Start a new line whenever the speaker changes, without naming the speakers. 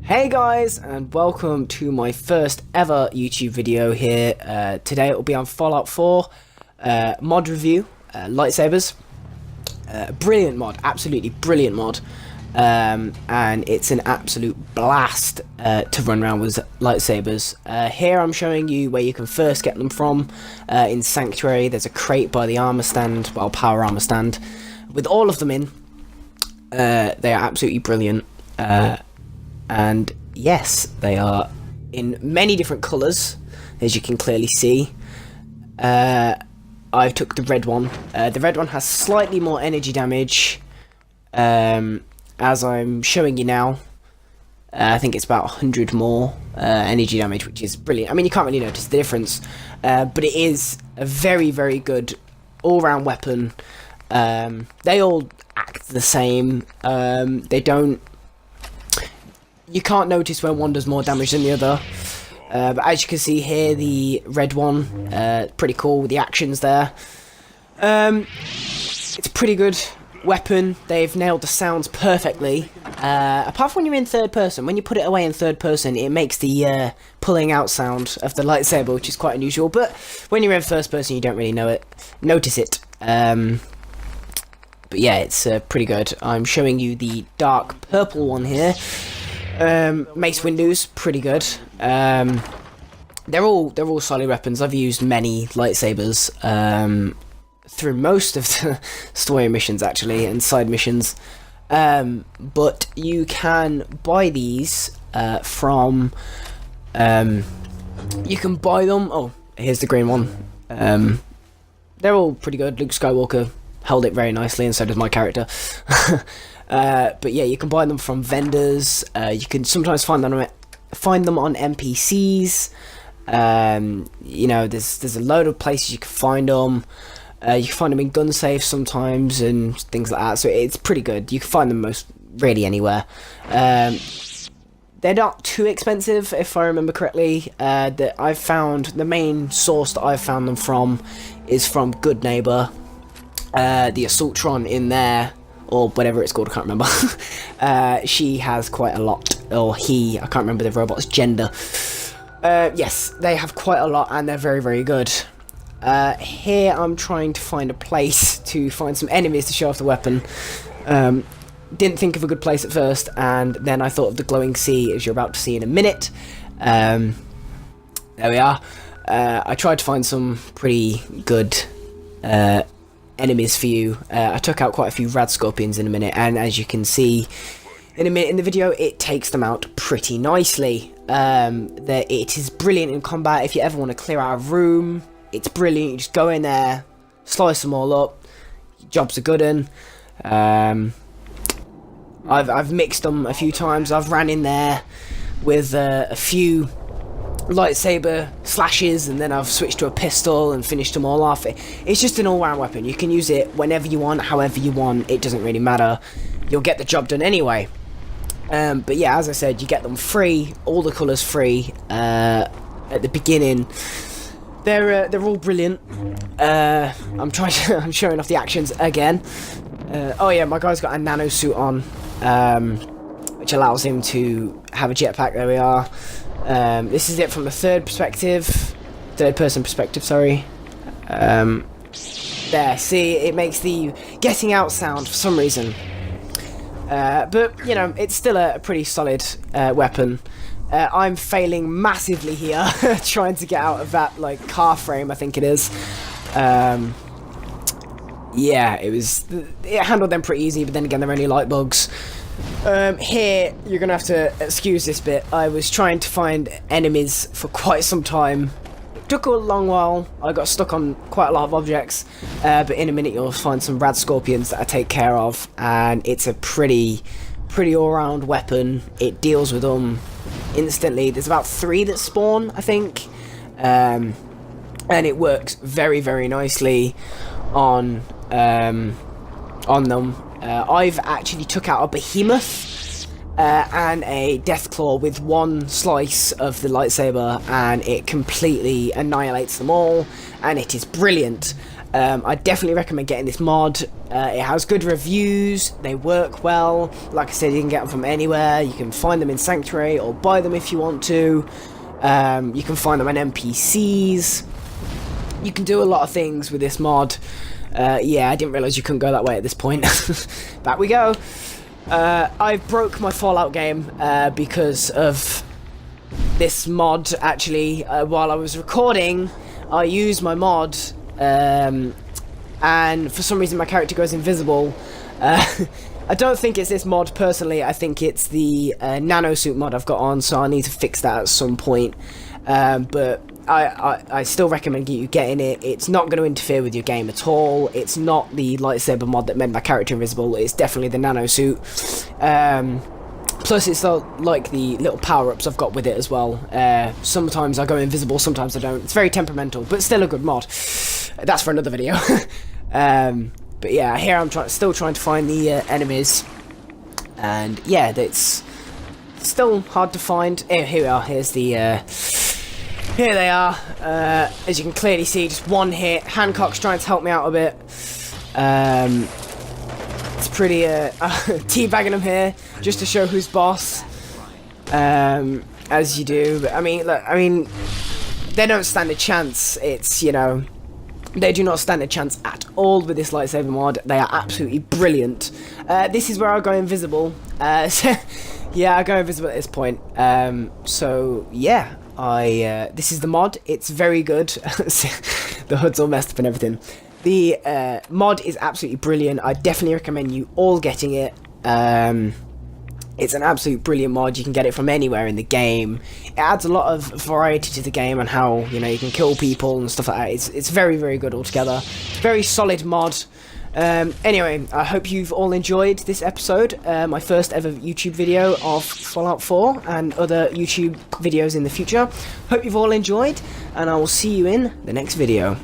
Hey guys, and welcome to my first ever YouTube video here. Today it will be on Fallout 4 mod review, lightsabers. Brilliant mod, absolutely brilliant mod. And it's an absolute blast to run around with lightsabers. Here I'm showing you where you can first get them from. In Sanctuary, there's a crate by the armor stand, well, power armor stand, with all of them in. They are absolutely brilliant. And yes, they are in many different colours, as you can clearly see. I took the red one. The red one has slightly more energy damage, as I'm showing you now. I think it's about 100 more energy damage, which is brilliant. I mean, you can't really notice the difference, but it is a very, very good all-round weapon. They all act the same. They don't... You can't notice when one does more damage than the other. But as you can see here, the red one, pretty cool with the actions there. It's a pretty good weapon. They've nailed the sounds perfectly. Apart from when you're in third person. When you put it away in third person, it makes the pulling out sound of the lightsaber, which is quite unusual. But when you're in first person, you don't really notice it. But yeah, it's pretty good. I'm showing you the dark purple one here. Mace Windu's pretty good. They're all solid weapons. I've used many lightsabers through most of the story missions actually and side missions. But you can buy these from. You can buy them. Oh, here's the green one. They're all pretty good. Luke Skywalker held it very nicely, and so does my character. But yeah, you can buy them from vendors. You can sometimes find them on NPCs. You know, there's a load of places you can find them. You can find them in gun safes sometimes and things like that. So it's pretty good. You can find them really anywhere. They're not too expensive, if I remember correctly. That I've found the main source that I've found them from is from Good Neighbor. The Assaultron in there, or whatever it's called, I can't remember. She has quite a lot, or he, I can't remember the robot's gender. Yes, they have quite a lot, and they're very, very good. Here I'm trying to find a place to find some enemies to show off the weapon. Didn't think of a good place at first, and then I thought of the glowing sea, as you're about to see in a minute. There we are. I tried to find some pretty good enemies for you. I took out quite a few rad scorpions in a minute, and as you can see in a minute in the video, it takes them out pretty nicely. It is brilliant in combat. If you ever want to clear out a room, it's brilliant. You just go in there, slice them all up, your job's a good one. I've mixed them a few times. I've ran in there with a few lightsaber slashes, and then I've switched to a pistol and finished them all off. It's just an all-round weapon. You can use it whenever you want, however you want. It doesn't really matter. You'll get the job done anyway. But yeah, as I said, you get them free, all the colours free at the beginning. They're all brilliant. I'm showing off the actions again. Oh yeah, my guy's got a nano suit on, which allows him to have a jetpack. There we are. This is it from the third person perspective, sorry. There, see, it makes the getting out sound for some reason. But, you know, it's still a pretty solid weapon. I'm failing massively here, trying to get out of that, like, car frame, I think it is. Yeah, it handled them pretty easy, but then again, they're only light bugs. Here, you're gonna have to excuse this bit. I was trying to find enemies for quite some time. It took a long while. I got stuck on quite a lot of objects, but in a minute you'll find some rad scorpions that I take care of, and it's a pretty all-round weapon. It deals with them instantly. There's about 3 that spawn, I think, and it works very, very nicely on them. I've actually took out a behemoth and a deathclaw with one slice of the lightsaber, and it completely annihilates them all, and it is brilliant. I definitely recommend getting this mod. It has good reviews, they work well. Like I said, you can get them from anywhere. You can find them in Sanctuary or buy them if you want to. You can find them on NPCs. You can do a lot of things with this mod. Yeah, I didn't realise you couldn't go that way at this point. Back we go. I broke my Fallout game because of this mod. Actually, while I was recording, I used my mod, and for some reason my character goes invisible. I don't think it's this mod personally. I think it's the nanosuit mod I've got on, so I need to fix that at some point. But I still recommend you getting it. It's not going to interfere with your game at all. It's not the lightsaber mod that made my character invisible. It's definitely the nanosuit. Plus, it's like the little power-ups I've got with it as well. Sometimes I go invisible, sometimes I don't. It's very temperamental, but still a good mod. That's for another video. But yeah, here I'm still trying to find the enemies. And yeah, it's still hard to find. Here we are. Here's the... Here they are. As you can clearly see, just one hit. Hancock's trying to help me out a bit. It's pretty teabagging them here just to show who's boss. As you do. But I mean, look, they don't stand a chance. It's, you know, they do not stand a chance at all with this lightsaber mod. They are absolutely brilliant. This is where I go invisible. So yeah, I go invisible at this point. So yeah. This is the mod. It's very good. The hood's all messed up and everything. The mod is absolutely brilliant. I definitely recommend you all getting it. It's an absolute brilliant mod. You can get it from anywhere in the game. It adds a lot of variety to the game and how, you know, you can kill people and stuff like that. It's very, very good altogether. Very solid mod. Anyway, I hope you've all enjoyed this episode, my first ever YouTube video of Fallout 4 and other YouTube videos in the future. Hope you've all enjoyed, and I will see you in the next video.